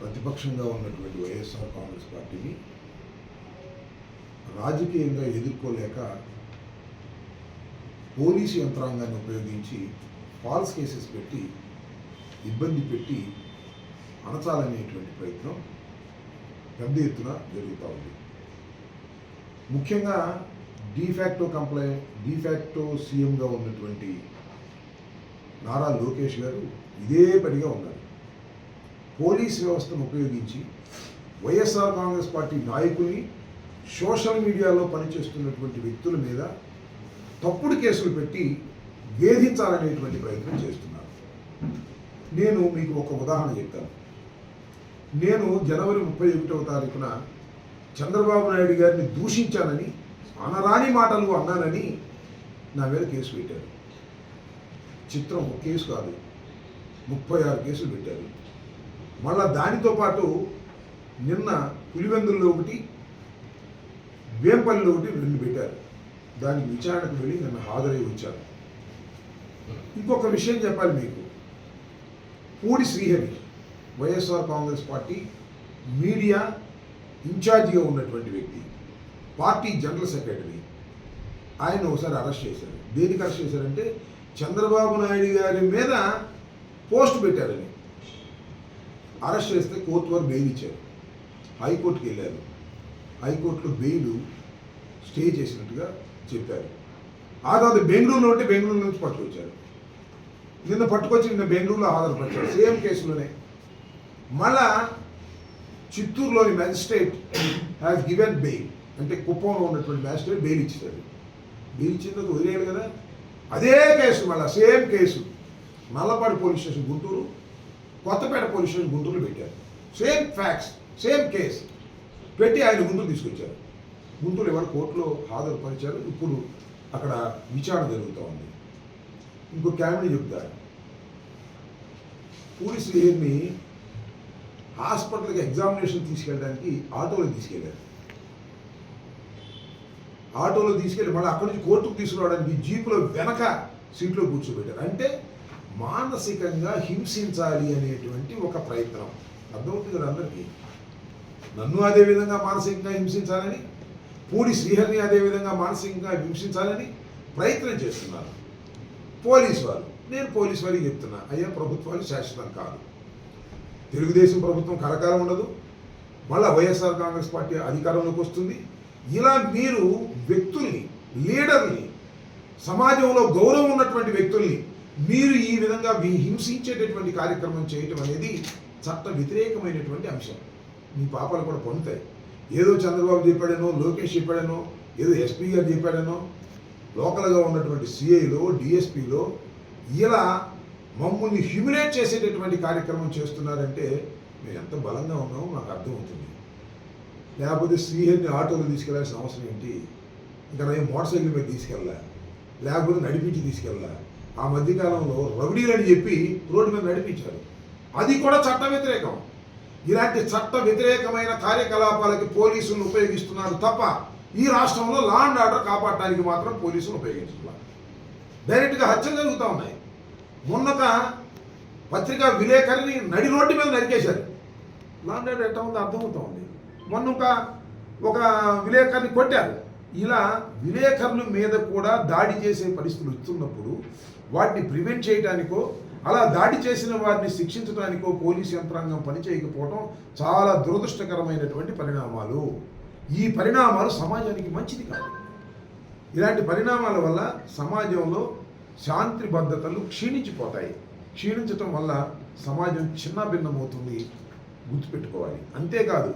ప్రతిపక్షంగా ఉన్నటువంటి వైఎస్ఆర్ కాంగ్రెస్ పార్టీని రాజకీయంగా ఎదుర్కోలేక పోలీసు యంత్రాంగాన్ని ఉపయోగించి ఫాల్స్ కేసెస్ పెట్టి ఇబ్బంది పెట్టి అణచాలనేటువంటి ప్రయత్నం పెద్ద ఎత్తున జరుగుతూ ఉంది. ముఖ్యంగా డీఫాక్టో సీఎంగా ఉన్నటువంటి నారా లోకేష్ గారు ఇదే పనిగా ఉన్నారు. పోలీస్ వ్యవస్థను ఉపయోగించి వైఎస్ఆర్ కాంగ్రెస్ పార్టీ నాయకుల్ని, సోషల్ మీడియాలో పనిచేస్తున్నటువంటి వ్యక్తుల మీద తప్పుడు కేసులు పెట్టి వేధించాలనేటువంటి ప్రయత్నం చేస్తున్నారు. నేను మీకు ఒక ఉదాహరణ చెప్తాను. నేను జనవరి 31వ తారీఖున చంద్రబాబు నాయుడు గారిని దూషించానని, అనరాని మాటలు అన్నానని నా మీద కేసు పెట్టారు. చిత్రం ఒక కేసు కాదు, 36 కేసులు పెట్టారు. మళ్ళా దానితో పాటు నిన్న పులివెందుల్లో ఒకటి, వేంపల్లిలో ఒకటి 2 పెట్టారు. దానికి విచారణకు వెళ్ళి నన్ను హాజరై వచ్చారు. ఇంకొక విషయం చెప్పాలి మీకు. పూడి శ్రీహరి వైఎస్ఆర్ కాంగ్రెస్ పార్టీ మీడియా ఇన్ఛార్జిగా ఉన్నటువంటి వ్యక్తి, పార్టీ జనరల్ సెక్రటరీ. ఆయన ఒకసారి అరెస్ట్ చేశారు. దేనికి అరెస్ట్ చేశారంటే చంద్రబాబు నాయుడు గారి మీద పోస్ట్ పెట్టారని అరెస్ట్ చేస్తే కోర్టు వారు బెయిల్ ఇచ్చారు. హైకోర్టుకి వెళ్ళారు. హైకోర్టులో బెయిల్ స్టే చేసినట్టుగా చెప్పారు. ఆ తర్వాత బెంగళూరులో ఉంటే బెంగళూరు నుంచి పట్టుకొచ్చారు. నిన్న బెంగళూరులో హాజరుపరిచారు సేమ్ కేసులోనే. మళ్ళా చిత్తూరులోని మ్యాజిస్ట్రేట్ హ్యాస్ గివెన్ బెయిల్, అంటే కుప్పంలో ఉన్నటువంటి మ్యాజిస్ట్రేట్ బెయిల్ ఇచ్చారు. బెయిల్ ఇచ్చినందుకు వదిలేయాలి కదా. అదే కేసు మళ్ళీ same case Nallapadu police station Guntur, Kothapeta police station గుంటూరులో పెట్టారు. సేమ్ ఫ్యాక్ట్స్, సేమ్ కేసు పెట్టి ఆయన గుంటూరు తీసుకొచ్చారు. గుంటూరు ఇవాళ కోర్టులో హాజరుపరిచారు. ఇప్పుడు అక్కడ విచారణ జరుగుతూ ఉంది. ఇంకో క్యాబినెట్ చెప్తారు. పూడి శ్రీహరిని హాస్పిటల్కి ఎగ్జామినేషన్ తీసుకెళ్ళడానికి ఆటోలో తీసుకెళ్ళారు. ఆటోలో తీసుకెళ్ళి మళ్ళీ అక్కడి నుంచి కోర్టుకు తీసుకురావడానికి జీపులో వెనక సీట్లో కూర్చోబెట్టారు. అంటే మానసికంగా హింసించాలి అనేటువంటి ఒక ప్రయత్నం. అర్థమవుతుంది కదా అందరికీ. నన్ను అదేవిధంగా మానసికంగా హింసించాలని, పూడి శ్రీహరిని అదేవిధంగా మానసికంగా హింసించాలని ప్రయత్నం చేస్తున్నారు పోలీసు వారు. నేను పోలీసు వారికి చెప్తున్నా, అయ్యా ప్రభుత్వాలు శాశ్వతం కాదు. తెలుగుదేశం ప్రభుత్వం కలకాలం ఉండదు. మళ్ళీ వైఎస్ఆర్ కాంగ్రెస్ పార్టీ అధికారంలోకి వస్తుంది. ఇలా మీరు వ్యక్తుల్ని, లీడర్ని, సమాజంలో గౌరవం ఉన్నటువంటి వ్యక్తుల్ని మీరు ఈ విధంగా హింసించేటటువంటి కార్యక్రమం చేయటం అనేది చట్ట వ్యతిరేకమైనటువంటి అంశం. మీ పాపాలు కూడా పొందుతాయి. ఏదో చంద్రబాబు చెప్పాడనో, లోకేష్ చెప్పాడనో, ఏదో ఎస్పీ గారు చెప్పాడనో, లోకల్గా ఉన్నటువంటి సిఐలో, డిఎస్పీలో ఇలా మమ్మల్ని హ్యూమిలేట్ చేసేటటువంటి కార్యక్రమం చేస్తున్నారంటే మేము ఎంత బలంగా ఉన్నామో మాకు అర్థమవుతుంది. లేకపోతే శ్రీహరిని ఆటోలో తీసుకెళ్లాల్సిన అవసరం ఏంటి? ఇంకా నేను మోటార్ సైకిల్ మీద తీసుకెళ్ళా, లేకపోతే నడిపించి తీసుకెళ్ళా. ఆ మధ్యకాలంలో రౌడీలని చెప్పి రోడ్డు మీద నడిపించారు. అది కూడా చట్ట వ్యతిరేకం. ఇలాంటి చట్ట వ్యతిరేకమైన కార్యకలాపాలకి పోలీసులను ఉపయోగిస్తున్నారు తప్ప ఈ రాష్ట్రంలో లా అండ్ ఆర్డర్ కాపాడటానికి మాత్రం పోలీసులు ఉపయోగించుకున్నారు. డైరెక్ట్గా హత్యలు జరుగుతూ ఉన్నాయి. మొన్నక పత్రికా విలేకరిని నడి రోడ్డు మీద నరికేశారు. లా అండ్ ఆర్డర్ ఎట్లా ఉందో అర్థమవుతూ ఉంది. మొన్న ఒక విలేకరిని కొట్టారు. ఇలా విలేకరుల మీద కూడా దాడి చేసే పరిస్థితులు వస్తున్నప్పుడు వాటిని ప్రివెంట్ చేయడానికో, అలా దాడి చేసిన వారిని శిక్షించడానికో పోలీసు యంత్రాంగం పనిచేయకపోవడం చాలా దురదృష్టకరమైనటువంటి పరిణామాలు. ఈ పరిణామాలు సమాజానికి మంచిది కాదు. ఇలాంటి పరిణామాల వల్ల సమాజంలో శాంతి భద్రతలు క్షీణించిపోతాయి. క్షీణించటం వల్ల సమాజం చిన్నభిన్నమవుతుంది, గుర్తుపెట్టుకోవాలి. అంతేకాదు,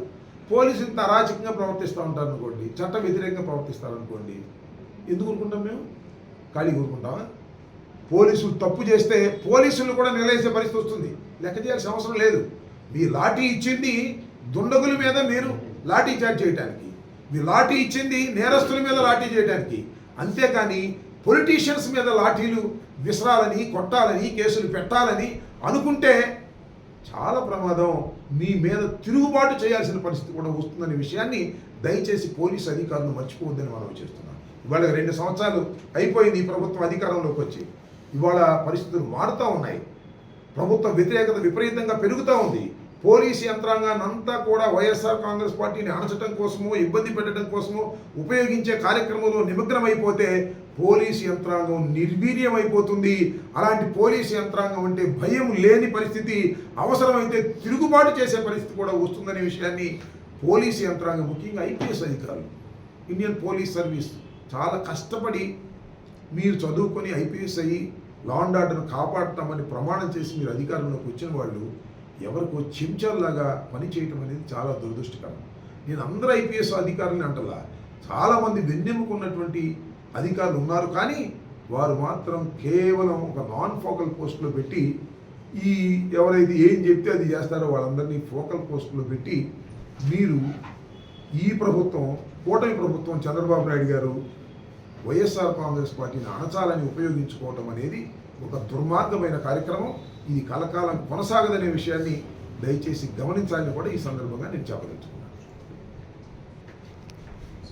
పోలీసు ఇంత అరాచకంగా ప్రవర్తిస్తూ ఉంటారు అనుకోండి, చట్ట వ్యతిరేకంగా ప్రవర్తిస్తారనుకోండి, ఎందుకు ఊరుకుంటాం? మేము ఖాళీగా ఊరుకుంటామా? పోలీసులు తప్పు చేస్తే పోలీసులు కూడా నిలవేసే పరిస్థితి వస్తుంది. లెక్క చేయాల్సిన అవసరం లేదు. మీ లాఠీ ఇచ్చింది దుండగుల మీద మీరు లాఠీ చార్జ్ చేయడానికి, మీ లాఠీ ఇచ్చింది నేరస్తుల మీద లాఠీ చేయడానికి. అంతేకాని పొలిటీషియన్స్ మీద లాఠీలు విసరాలని, కొట్టాలని, కేసులు పెట్టాలని అనుకుంటే చాలా ప్రమాదం. మీ మీద తిరుగుబాటు చేయాల్సిన పరిస్థితి కూడా వస్తుందనే విషయాన్ని దయచేసి పోలీసు అధికారులు మర్చిపోవద్దని మనం చేస్తున్నాం. ఇవాళ 2 సంవత్సరాలు అయిపోయింది ఈ ప్రభుత్వం అధికారంలోకి వచ్చి. ఇవాళ పరిస్థితులు మారుతూ ఉన్నాయి. ప్రభుత్వ వ్యతిరేకత విపరీతంగా పెరుగుతూ ఉంది. పోలీసు యంత్రాంగాన్ని అంతా కూడా వైఎస్ఆర్ కాంగ్రెస్ పార్టీని అణచడం కోసమో ఇబ్బంది పెట్టడం కోసమో ఉపయోగించే కార్యక్రమంలో నిమగ్నమైపోతే పోలీసు యంత్రాంగం నిర్వీర్యం అయిపోతుంది. అలాంటి పోలీసు యంత్రాంగం అంటే భయం లేని పరిస్థితి, అవసరమైతే తిరుగుబాటు చేసే పరిస్థితి కూడా వస్తుందనే విషయాన్ని పోలీసు యంత్రాంగం, ముఖ్యంగా ఐపీఎస్ అధికారులు, ఇండియన్ పోలీస్ సర్వీస్ చాలా కష్టపడి మీరు చదువుకొని ఐపీఎస్ అయ్యి లా అండ్ ఆర్డర్ను కాపాడతామని ప్రమాణం చేసి మీరు అధికారంలోకి వచ్చిన వాళ్ళు ఎవరికో చెంచాల్లాగా పనిచేయటం అనేది చాలా దురదృష్టకరం. నేను అందరూ ఐపీఎస్ అధికారులని అంటలా, చాలామంది వెన్నెముకున్నటువంటి అధికారులు ఉన్నారు, కానీ వారు మాత్రం కేవలం ఒక నాన్ ఫోకల్ పోస్టులో పెట్టి ఈ ఎవరైతే ఏం చెప్తే అది చేస్తారో వాళ్ళందరినీ ఫోకల్ పోస్టులో పెట్టి మీరు ఈ ప్రభుత్వం, కూటమి ప్రభుత్వం, చంద్రబాబు నాయుడు గారు వైఎస్ఆర్ కాంగ్రెస్ పార్టీని అణచాలని ఉపయోగించుకోవటం అనేది ఒక దుర్మార్గమైన కార్యక్రమం. ఇది కలకాలం కొనసాగదనే విషయాన్ని దయచేసి గమనించాలని కూడా ఈ సందర్భంగా నేను చెప్పదలుచుకున్నాను.